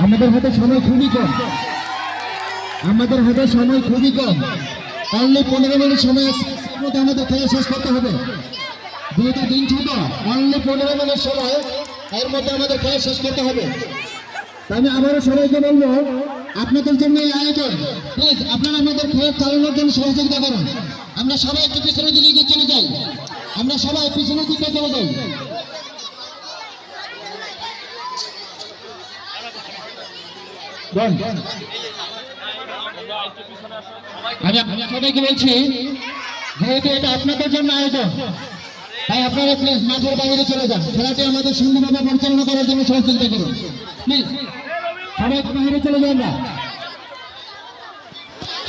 আমাদের হাতে সময় খুবই কম, আমাদের হাতে সময় খুবই কম। অনলি 15 মিনিট সময় মধ্যে আমাদের খেলা শেষ করতে হবে। যেহেতু দিন ছোট, অনলি 15 মিনিট সময়, এর মধ্যে আমাদের খেলা শেষ করতে হবে। আমি আবারও সবাইকে বলবো, আপনাদের জন্য এই আয়োজন, প্লিজ আপনারা আমাদের খেলা চালানোর জন্য সহযোগিতা করুন। আমরা সবাই একটু পিছনের দিকে চলে যাই, আমরা সবাই পিছনের দিকে চলে যাই। আমি সবাইকে বলছি, যেহেতু এটা আপনাদের জন্য আয়োজন, তাই আপনারা প্লিজ মাঠের বাইরে চলে যান। খেলাটি আমাদের সুন্দরভাবে পরিচালনা করার জন্য সহযোগিতা করুন। প্লিজ সবাই বাইরে চলে যান না।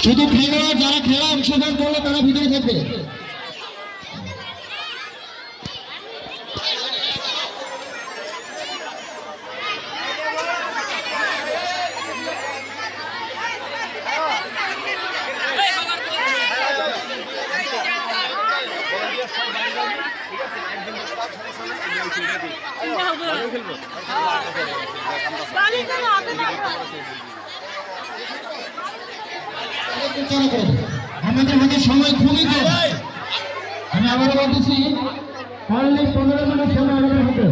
শুধু খেলোয়াড় যারা খেলা অংশগ্রহণ করলো তারা ভিতরে থাকবে। আমাদের হাতে সময় খুবই কম। আমি আবারও বলতেছি, অনলি 15 মিনিট সময় আমাদের হাতে।